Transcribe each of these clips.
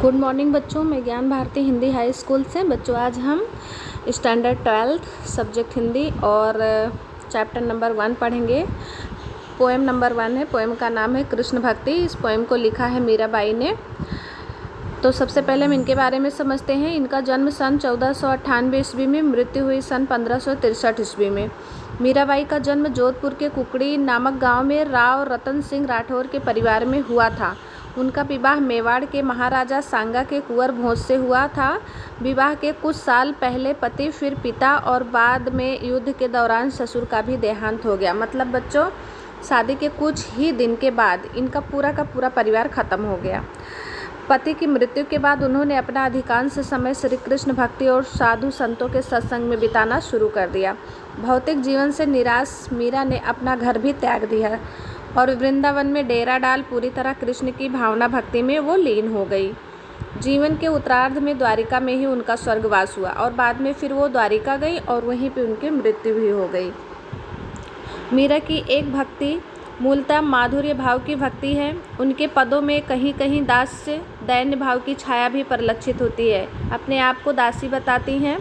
Good morning बच्चों, मैं ज्ञान भारती हिंदी हाई स्कूल से। बच्चों आज हम स्टैंडर्ड 12 सब्जेक्ट हिंदी और चैप्टर नंबर 1 पढ़ेंगे। पोएम नंबर 1 है। पोएम का नाम है कृष्ण भक्ति। इस पोएम को लिखा है मीराबाई ने। तो सबसे पहले हम इनके बारे में समझते हैं। इनका जन्म सन 1498 ईस्वी में, मृत्यु हुई सन 1563 ईस्वी में। मीराबाई का जन्म जोधपुर के कुकड़ी नामक गांव में राव रतन सिंह राठौर के परिवार में हुआ था। उनका विवाह मेवाड़ के महाराजा सांगा के कुंवर भोज से हुआ था। विवाह के कुछ साल पहले पति, फिर पिता और बाद में युद्ध के दौरान ससुर का भी देहांत हो गया। मतलब बच्चों, शादी के कुछ ही दिन के बाद इनका पूरा का पूरा परिवार खत्म हो गया। पति की मृत्यु के बाद उन्होंने अपना अधिकांश समय श्री कृष्ण भक्ति और साधु संतों के सत्संग में बिताना शुरू कर दिया। भौतिक जीवन से निराश मीरा ने अपना घर भी त्याग दिया और वृंदावन में डेरा डाल पूरी तरह कृष्ण की भावना भक्ति में वो लीन हो गई। जीवन के उत्तरार्ध में द्वारिका में ही उनका स्वर्गवास हुआ और बाद में फिर वो द्वारिका गई और वहीं पे उनकी मृत्यु भी हो गई। मीरा की एक भक्ति मूलतः माधुर्य भाव की भक्ति है। उनके पदों में कहीं कहीं दास्य दैन्य भाव की छाया भी परिलक्षित होती है। अपने आप को दासी बताती हैं।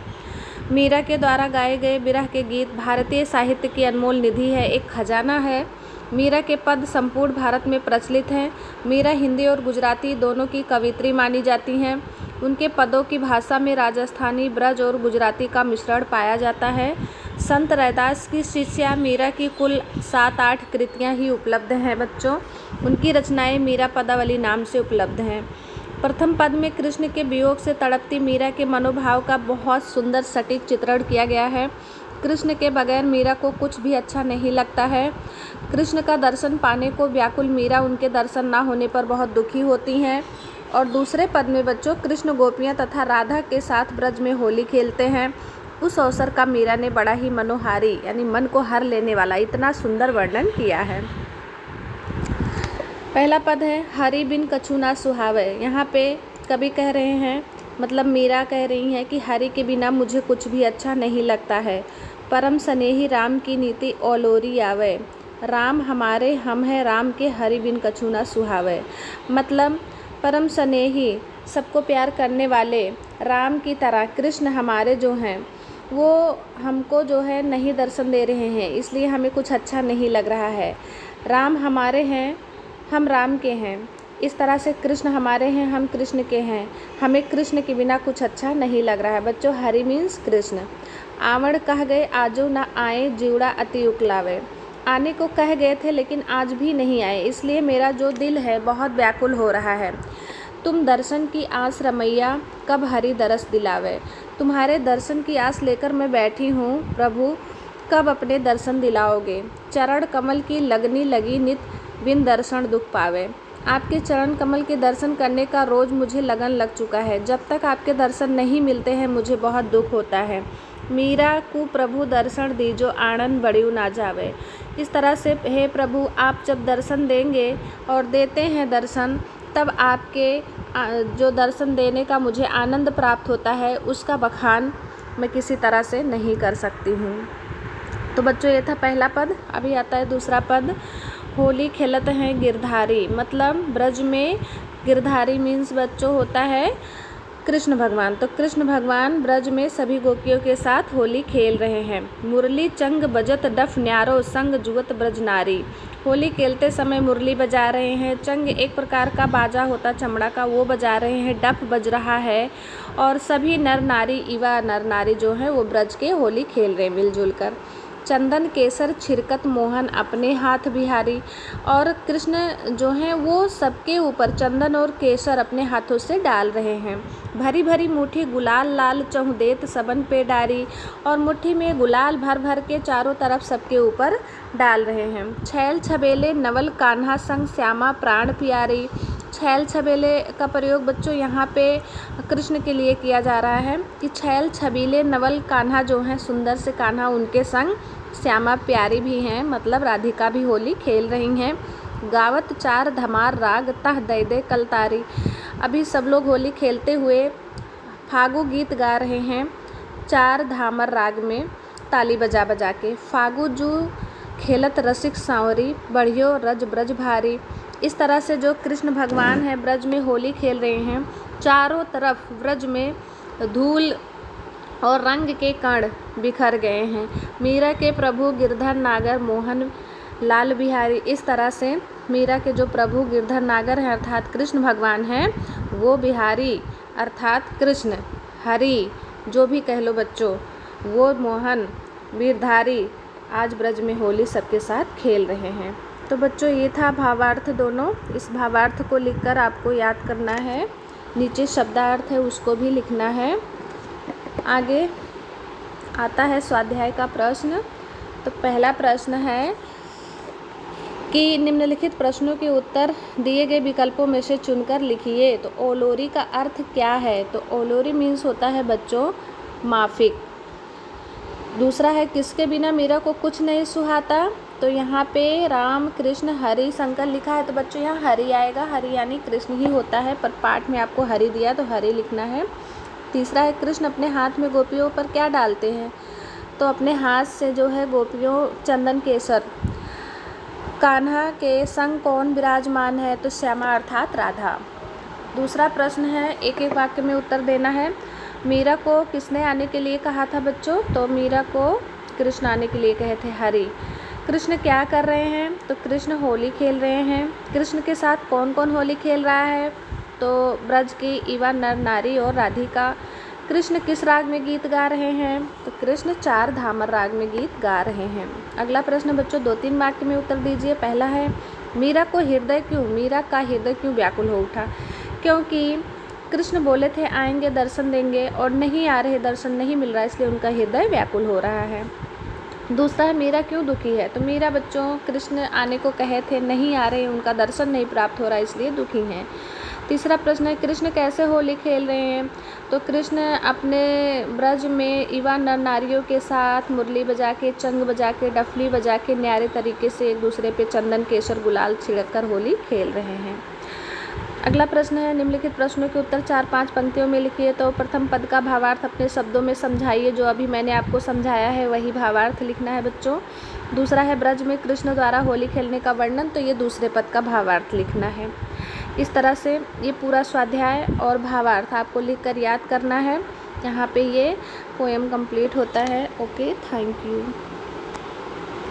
मीरा के द्वारा गाए गए विरह के गीत भारतीय साहित्य की अनमोल निधि है, एक खजाना है। मीरा के पद संपूर्ण भारत में प्रचलित हैं। मीरा हिंदी और गुजराती दोनों की कवित्री मानी जाती हैं। उनके पदों की भाषा में राजस्थानी, ब्रज और गुजराती का मिश्रण पाया जाता है। संत रैदास की शिष्या मीरा की कुल 7-8 कृतियाँ ही उपलब्ध हैं बच्चों। उनकी रचनाएं मीरा पदावली नाम से उपलब्ध हैं। प्रथम पद में कृष्ण के वियोग से तड़पती मीरा के मनोभाव का बहुत सुंदर सटीक चित्रण किया गया है। कृष्ण के बगैर मीरा को कुछ भी अच्छा नहीं लगता है। कृष्ण का दर्शन पाने को व्याकुल मीरा उनके दर्शन ना होने पर बहुत दुखी होती हैं। और दूसरे पद में बच्चों, कृष्ण गोपियाँ तथा राधा के साथ ब्रज में होली खेलते हैं। उस अवसर का मीरा ने बड़ा ही मनोहारी यानी मन को हर लेने वाला इतना सुंदर वर्णन किया है। पहला पद है हरि बिन कछु ना सुहावे। यहाँ पे कवि कह रहे हैं, मतलब मीरा कह रही हैं कि हरि के बिना मुझे कुछ भी अच्छा नहीं लगता है। परम स्नेही राम की नीति ओलोरी आवे। राम हमारे हम हैं राम के, हरि बिन कछु ना सुहावे। मतलब परम स्नेही, सबको प्यार करने वाले राम की तरह कृष्ण हमारे जो हैं वो हमको जो है नहीं दर्शन दे रहे हैं, इसलिए हमें कुछ अच्छा नहीं लग रहा है। राम हमारे हैं, हम राम के हैं। इस तरह से कृष्ण हमारे हैं, हम कृष्ण के हैं। हमें कृष्ण के बिना कुछ अच्छा नहीं लग रहा है। बच्चों, हरि मीन्स कृष्ण। आवण कह गए आजो ना आए, जीवड़ा अति उकलावे। आने को कह गए थे लेकिन आज भी नहीं आए, इसलिए मेरा जो दिल है बहुत व्याकुल हो रहा है। तुम दर्शन की आस रमैया, कब हरि दरस दिलावे। तुम्हारे दर्शन की आस लेकर मैं बैठी हूँ प्रभु, कब अपने दर्शन दिलाओगे। चरण कमल की लगनी लगी नित, बिन दर्शन दुख पावे। आपके चरण कमल के दर्शन करने का रोज़ मुझे लगन लग चुका है। जब तक आपके दर्शन नहीं मिलते हैं मुझे बहुत दुख होता है। मीरा को प्रभु दर्शन दीजो, आनंद बड़ियो ना जावे। इस तरह से हे प्रभु, आप जब दर्शन देंगे और देते हैं दर्शन, तब आपके जो दर्शन देने का मुझे आनंद प्राप्त होता है उसका बखान मैं किसी तरह से नहीं कर सकती हूँ। तो बच्चों, ये था पहला पद। अभी आता है दूसरा पद। होली खेलत हैं गिरधारी। मतलब ब्रज में गिरधारी मीन्स बच्चों होता है कृष्ण भगवान। तो कृष्ण भगवान ब्रज में सभी गोपियों के साथ होली खेल रहे हैं। मुरली चंग बजत डफ न्यारो, संग जुगत ब्रज नारी। होली खेलते समय मुरली बजा रहे हैं। चंग एक प्रकार का बाजा होता चमड़ा का, वो बजा रहे हैं। डफ बज रहा है और सभी नर नारी, युवा नर नारी जो हैं वो ब्रज के होली खेल रहे हैं मिलजुल कर। चंदन केसर छिरकत मोहन, अपने हाथ बिहारी। और कृष्ण जो हैं वो सबके ऊपर चंदन और केसर अपने हाथों से डाल रहे हैं। भरी भरी मुट्ठी गुलाल लाल चहुदेत सबन पे डारी। और मुट्ठी में गुलाल भर भर के चारों तरफ सबके ऊपर डाल रहे हैं। छैल छबेले नवल कान्हा संग श्यामा प्राण प्यारी। छैल छबेले का प्रयोग बच्चों यहाँ पे कृष्ण के लिए किया जा रहा है कि छैल छबीले नवल कान्हा जो हैं, सुंदर से कान्हा, उनके संग श्यामा प्यारी भी हैं, मतलब राधिका भी होली खेल रही हैं। गावत चार धमार राग, तह दे दे कलतारी। अभी सब लोग होली खेलते हुए फागु गीत गा रहे हैं 4 धामर राग में, ताली बजा बजा के। फागु जू खेलत रसिक सांवरी, बढ़ियो रज ब्रज भारी। इस तरह से जो कृष्ण भगवान हैं ब्रज में होली खेल रहे हैं, चारों तरफ ब्रज में धूल और रंग के कण बिखर गए हैं। मीरा के प्रभु गिरधर नागर मोहन लाल बिहारी, इस तरह से मीरा के जो प्रभु गिरधर नागर हैं अर्थात कृष्ण भगवान हैं, वो बिहारी अर्थात कृष्ण, हरि जो भी कह लो बच्चों, वो मोहन वीरधारी आज ब्रज में होली सबके साथ खेल रहे हैं। तो बच्चों ये था भावार्थ दोनों। इस भावार्थ को लिखकर आपको याद करना है, नीचे शब्दार्थ है उसको भी लिखना है। आगे आता है स्वाध्याय का प्रश्न। तो पहला प्रश्न है कि निम्नलिखित प्रश्नों के उत्तर दिए गए विकल्पों में से चुनकर लिखिए। तो ओलोरी का अर्थ क्या है? तो ओलोरी मीन्स होता है बच्चों माफिक। दूसरा है किसके बिना मीरा को कुछ नहीं सुहाता? तो यहाँ पे राम कृष्ण हरि शंकर लिखा है, तो बच्चों यहाँ हरि आएगा, हरि यानी कृष्ण ही होता है, पर पाठ में आपको हरि दिया तो हरि लिखना है। तीसरा है कृष्ण अपने हाथ में गोपियों पर क्या डालते हैं? तो अपने हाथ से जो है गोपियों चंदन केसर। कान्हा के संग कौन विराजमान है? तो श्यामा अर्थात राधा। दूसरा प्रश्न है, एक एक वाक्य में उत्तर देना है। मीरा को किसने आने के लिए कहा था बच्चों? तो मीरा को कृष्ण आने के लिए कहे थे हरि। कृष्ण क्या कर रहे हैं? तो कृष्ण होली खेल रहे हैं। कृष्ण के साथ कौन कौन होली खेल रहा है? तो ब्रज की युवा नर नारी और राधिका। कृष्ण किस राग में गीत गा रहे हैं? तो कृष्ण चार धामर राग में गीत गा रहे हैं। अगला प्रश्न बच्चों 2-3 वाक्य में उत्तर दीजिए। पहला है मीरा का हृदय क्यों व्याकुल हो उठा? क्योंकि कृष्ण बोले थे आएंगे दर्शन देंगे और नहीं आ रहे, दर्शन नहीं मिल रहा, इसलिए उनका हृदय व्याकुल हो रहा है। दूसरा है मीरा क्यों दुखी है? तो मीरा बच्चों कृष्ण आने को कहे थे, नहीं आ रहे, उनका दर्शन नहीं प्राप्त हो रहा, इसलिए दुखी हैं। तीसरा प्रश्न है कृष्ण कैसे होली खेल रहे हैं? तो कृष्ण अपने ब्रज में युवा नर नारियों के साथ मुरली बजा के, चंग बजा के, डफली बजा के न्यारे तरीके से एक दूसरे पे चंदन केसर गुलाल छिड़क कर होली खेल रहे हैं। अगला प्रश्न है निम्नलिखित प्रश्नों के उत्तर 4-5 पंक्तियों में लिखिए। तो प्रथम पद का भावार्थ अपने शब्दों में समझाइए, जो अभी मैंने आपको समझाया है वही भावार्थ लिखना है बच्चों। दूसरा है ब्रज में कृष्ण द्वारा होली खेलने का वर्णन, तो ये दूसरे पद का भावार्थ लिखना है। इस तरह से ये पूरा स्वाध्याय और भावार्थ आपको लिखकर याद करना है। यहाँ पे ये पोएम कंप्लीट होता है। Okay, thank you.